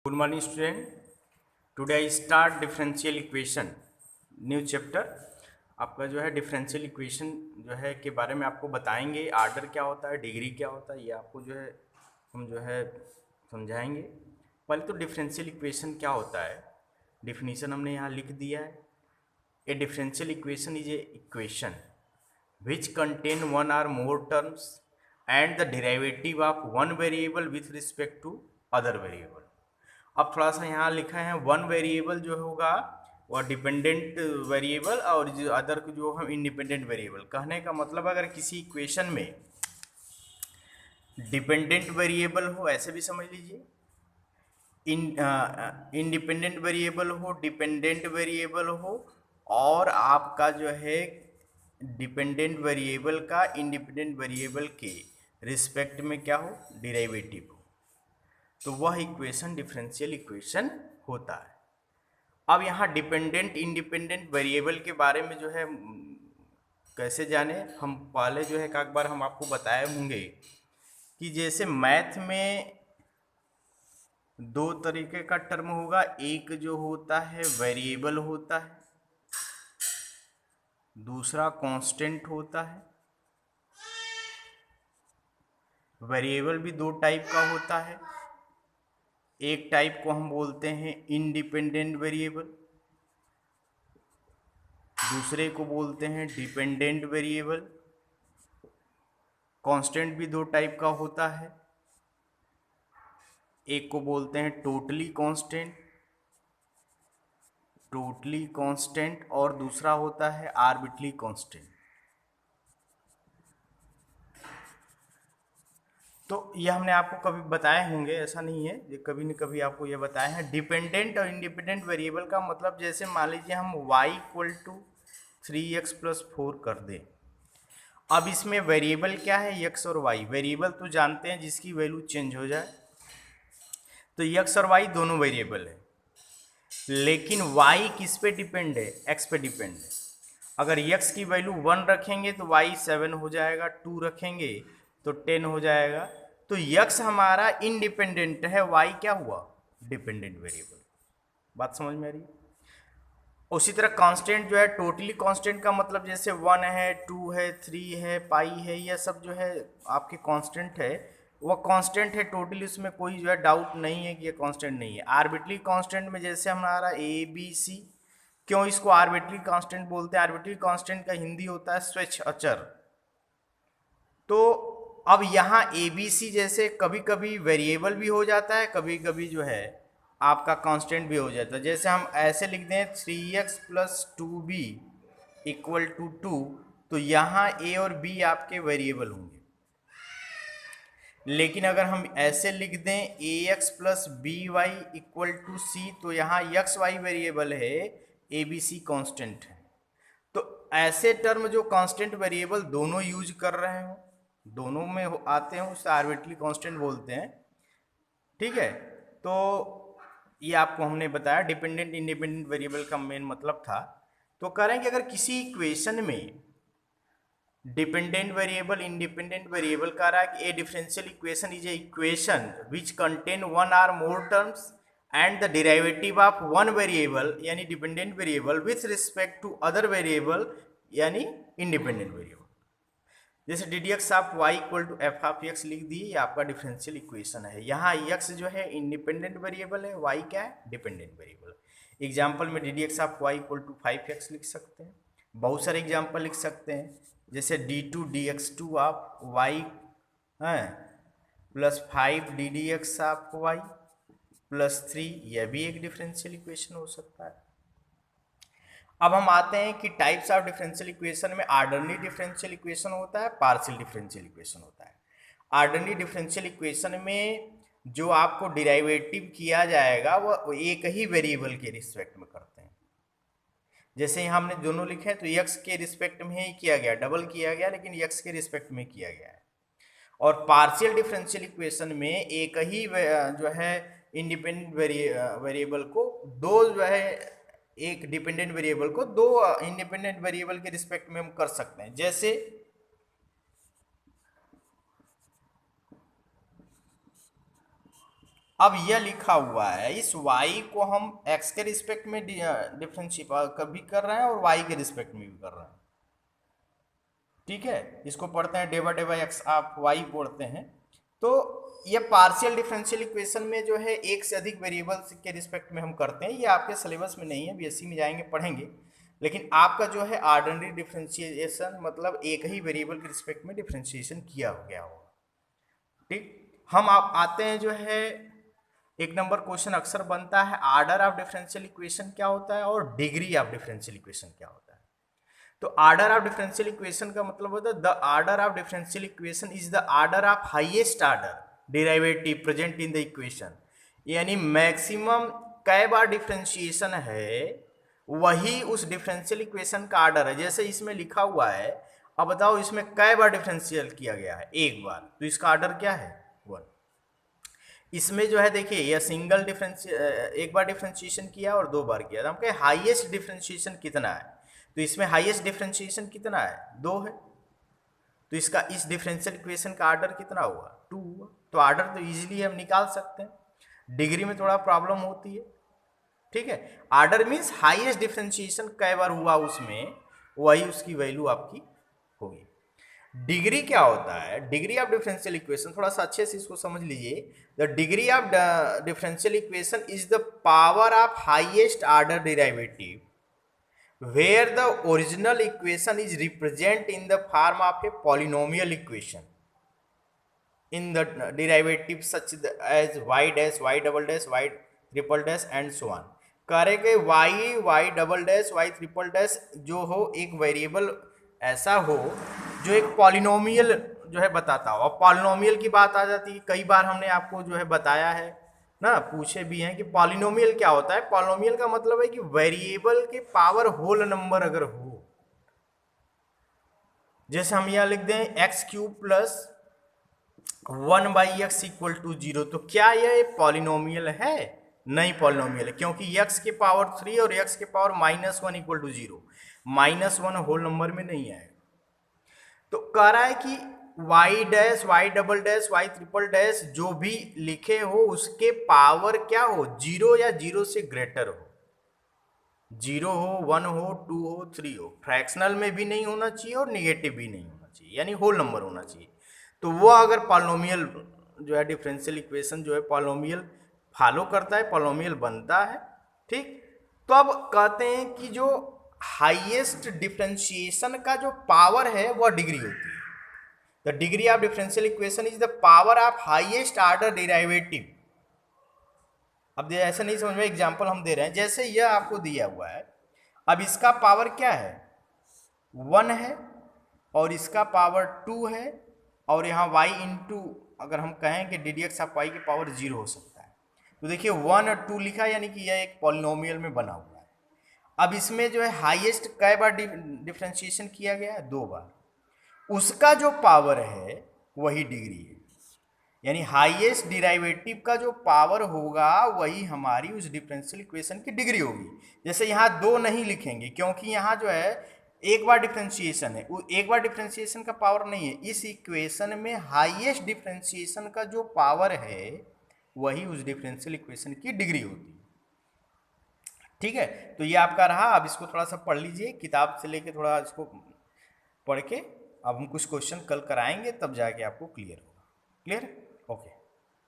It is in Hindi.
Good morning student. Today I start differential equation new chapter. आपका जो है डिफरेंशियल इक्वेशन जो है के बारे में आपको बताएंगे। आर्डर क्या होता है, डिग्री क्या होता है, ये आपको जो है हम जो है समझाएंगे। पहले तो डिफरेंशियल इक्वेशन क्या होता है, डिफिनीशन हमने यहाँ लिख दिया है। ए differential equation is a equation which contain one or more terms and the derivative of one variable with respect to other variable। अब थोड़ा सा यहाँ लिखा है वन वेरिएबल जो होगा वह डिपेंडेंट वेरिएबल और जो अदर को जो हम इंडिपेंडेंट वेरिएबल। कहने का मतलब अगर किसी इक्वेशन में डिपेंडेंट वेरिएबल हो, ऐसे भी समझ लीजिए, इंडिपेंडेंट वेरिएबल हो, डिपेंडेंट वेरिएबल हो, और आपका जो है डिपेंडेंट वेरिएबल का इंडिपेंडेंट वेरिएबल के रिस्पेक्ट में क्या हो, डेरिवेटिव हो, तो वह इक्वेशन डिफरेंशियल इक्वेशन होता है। अब यहाँ डिपेंडेंट इंडिपेंडेंट वेरिएबल के बारे में जो है कैसे जाने, हम पहले जो है एक बार हम आपको बताए होंगे कि जैसे मैथ में दो तरीके का टर्म होगा। एक जो होता है वेरिएबल होता है, दूसरा कांस्टेंट होता है। वेरिएबल भी दो टाइप का होता है, एक टाइप को हम बोलते हैं इंडिपेंडेंट वेरिएबल, दूसरे को बोलते हैं डिपेंडेंट वेरिएबल। कांस्टेंट भी दो टाइप का होता है, एक को बोलते हैं टोटली कांस्टेंट और दूसरा होता है आर्बिट्ररी कांस्टेंट। तो ये हमने आपको कभी बताए होंगे, ऐसा नहीं है, ये कभी न कभी आपको ये बताए हैं। डिपेंडेंट और इंडिपेंडेंट वेरिएबल का मतलब जैसे मान लीजिए हम y = 3x+4 कर दें। अब इसमें वेरिएबल क्या है, x और y। वेरिएबल तो जानते हैं जिसकी वैल्यू चेंज हो जाए, तो x और y दोनों वेरिएबल है, लेकिन y किस पे डिपेंड है, x पे डिपेंड है। अगर x की वैल्यू 1 रखेंगे तो y 7 हो जाएगा, 2 रखेंगे तो 10 हो जाएगा। तो x हमारा इंडिपेंडेंट है, y क्या हुआ, डिपेंडेंट वेरिएबल। बात समझ में आ रही है। उसी तरह कांस्टेंट जो है, टोटली कांस्टेंट का मतलब जैसे 1 है, 2 है, 3 है, पाई है, यह सब जो है आपके कांस्टेंट है, वह कांस्टेंट है टोटली, उसमें कोई जो है डाउट नहीं है कि ये कांस्टेंट नहीं है। आर्बिट्ररी कांस्टेंट में जैसे हमारा ABC, क्यों इसको आर्बिट्ररी कांस्टेंट बोलते हैं, आर्बिट्ररी कांस्टेंट का हिंदी होता है स्वेच्छ अचर। तो अब यहाँ ABC जैसे कभी कभी वेरिएबल भी हो जाता है, कभी कभी जो है आपका कांस्टेंट भी हो जाता है। जैसे हम ऐसे लिख दें 3x + 2b = 2, तो यहाँ a और b आपके वेरिएबल होंगे। लेकिन अगर हम ऐसे लिख दें ax + by = c, तो यहाँ x y वेरिएबल है, abc कांस्टेंट है। तो ऐसे टर्म जो कांस्टेंट वेरिएबल दोनों यूज कर रहे हो, दोनों में आते हैं, उसे आर्बिट्ररी कांस्टेंट बोलते हैं। ठीक है, तो ये आपको हमने बताया डिपेंडेंट इंडिपेंडेंट वेरिएबल का मेन मतलब था। तो कह रहे हैं कि अगर किसी इक्वेशन में डिपेंडेंट वेरिएबल इंडिपेंडेंट वेरिएबल कह रहा है कि a differential equation is a equation which contain one or more terms and the derivative of one variable यानी dependent variable with respect to other variable यानी इंडिपेंडेंट वेरिएबल। जैसे ddx ऑफ y = f(x) लिख दिए, ये आपका डिफरेंशियल इक्वेशन है। यहाँ x जो है इंडिपेंडेंट वेरिएबल है, y क्या है, डिपेंडेंट वेरिएबल। एग्जाम्पल में ddx ऑफ y = 5x लिख सकते हैं। बहुत सारे एग्जाम्पल लिख सकते हैं, जैसे d2 dx2 of y +5 ddx of y +3, यह भी एक डिफरेंशियल इक्वेशन हो सकता है। अब हम आते हैं कि टाइप्स ऑफ डिफरेंशियल इक्वेशन में ऑर्डिनरी डिफरेंशियल इक्वेशन होता है, पार्शियल डिफरेंशियल इक्वेशन होता है। ऑर्डिनरी डिफरेंशियल इक्वेशन में जो आपको डेरिवेटिव किया जाएगा वो एक ही वेरिएबल के रिस्पेक्ट में करते हैं। जैसे यहाँ हमने दोनों लिखे हैं तो x के रिस्पेक्ट में ही किया गया, डबल किया गया, लेकिन x के रिस्पेक्ट में किया गया है। और पार्शियल डिफरेंशियल इक्वेशन में एक ही जो है इंडिपेंडेंट वेरिएबल को दो जो है, एक डिपेंडेंट वेरिएबल को दो इंडिपेंडेंट वेरिएबल के रिस्पेक्ट में हम कर सकते हैं। जैसे अब यह लिखा हुआ है, इस y को हम x के रिस्पेक्ट में डिफरेंशिएट कभी कर रहे हैं और y के रिस्पेक्ट में भी कर रहे हैं। ठीक है, इसको पढ़ते हैं डे बाय एक्स, आप y पढ़ते हैं। तो ये पार्शियल डिफरेंशियल इक्वेशन में जो है एक से अधिक वेरिएबल्स के रिस्पेक्ट में हम करते हैं। ये आपके सिलेबस में नहीं है, बीएससी में जाएंगे पढ़ेंगे, लेकिन आपका जो है ऑर्डिनरी डिफरेंशिएशन मतलब एक ही वेरिएबल के रिस्पेक्ट में डिफरेंशिएशन किया हो गया होगा। ठीक, हम आप आते हैं जो है एक नंबर क्वेश्चन अक्सर बनता है, आर्डर ऑफ डिफरेंशियल इक्वेशन क्या होता है और डिग्री ऑफ डिफरेंशियल इक्वेशन क्या होता है। तो आर्डर ऑफ डिफरेंशियल इक्वेशन का मतलब होता है the order of differential equation is the order of highest order derivative present in the equation. यानी मैक्सिमम कै बार डिफरेंशिएशन है वही उस डिफरेंशियल इक्वेशन का आर्डर है। जैसे इसमें लिखा हुआ है, अब बताओ इसमें कै बार डिफरेंशियल किया गया है, एक बार, तो इसका आर्डर क्या है, 1। इसमें जो है देखिए यह सिंगल एक बार डिफरेंशिएशन किया और 2 बार किया, तो हम कहें हाईएस्ट डिफरेंशिएशन कितना है, तो इसमें हाईएस्ट डिफरेंशिएशन कितना है, 2 है। तो इसका इस डिफरेंशियल इक्वेशन का आर्डर कितना हुआ, 2 हुआ। तो आर्डर तो इजीली हम निकाल सकते हैं, डिग्री में थोड़ा प्रॉब्लम होती है। ठीक है, आर्डर मीन्स हाईएस्ट डिफरेंशिएशन कै बार हुआ उसमें, वही उसकी वैल्यू आपकी होगी। डिग्री क्या होता है, डिग्री ऑफ डिफरेंशियल इक्वेशन, थोड़ा सा अच्छे से इसको समझ लीजिए। The degree of differential equation is the power of highest order derivative where the original equation is represented in the form of a polynomial equation in the derivative such as y dash, y double dash, y triple dash and so on। करे के y double dash, y triple dash जो हो एक वेरिएबल ऐसा हो जो एक पॉलिनोमियल जो है बताता हो। अब पॉलिनोमियल की बात आ जाती है, कई बार हमने आपको जो है बताया है ना, पूछे भी हैं कि पॉलिनोमियल क्या होता है। पॉलिनोमियल का मतलब है कि वेरिएबल के पावर होल नंबर अगर हो, जैसे हम यहां लिख दें x cube plus 1/x equal to 0, तो क्या यह पॉलिनोमियल है, नहीं पॉलिनोमियल है, क्योंकि x के पावर 3 और x के power -1 equal to 0, -1 whole number में नहीं आएगा। तो कह रहा है कि y dash, y double dash, y triple dash जो भी लिखे हो उसके पावर क्या हो, 0 या 0 से ग्रेटर हो, 0 हो, 1 हो, 2 हो, 3 हो, फ्रैक्शनल में भी नहीं होना चाहिए और निगेटिव भी नहीं होना चाहिए, यानी होल नंबर होना चाहिए। तो वो अगर पॉलिनोमियल जो है डिफरेंशियल इक्वेशन जो है पॉलिनोमियल फॉलो करता है, पॉलिनोमियल बनता है। ठीक, तो अब कहते हैं कि जो हाईएस्ट डिफरेंशिएशन का जो पावर है वह डिग्री होती है। The degree of differential equation is the power of highest order derivative. अब ऐसा नहीं समझ में, एग्जांपल हम दे रहे हैं, जैसे यह आपको दिया हुआ है, अब इसका पावर क्या है, 1 है और इसका पावर 2 है, और यहाँ y इंटू अगर हम कहें कि D D x of y की पावर 0 हो सकता है। तो देखिए 1 और 2 लिखा है, यानी कि यह एक पॉलिनोमियल में बना हुआ है। अब इसमें जो है हाईएस्ट कै बार डिफरेंशिएशन किया गया है, 2 बार, उसका जो पावर है वही डिग्री है, यानी हाईएस्ट डिराइवेटिव का जो पावर होगा वही हमारी उस डिफरेंशियल इक्वेशन की डिग्री होगी। जैसे यहाँ 2 नहीं लिखेंगे क्योंकि यहाँ जो है एक बार डिफरेंशिएशन है, वो एक बार डिफरेंशिएशन का पावर नहीं है। इस इक्वेशन में हाईएस्ट डिफरेंशिएशन का जो पावर है वही उस डिफरेंशियल इक्वेशन की डिग्री होती है। ठीक है, तो ये आपका रहा। अब इसको थोड़ा सा पढ़ लीजिए, किताब से लेके थोड़ा इसको पढ़ के अब हम कुछ क्वेश्चन कल कराएंगे, तब जाके आपको क्लियर होगा। Clear, okay.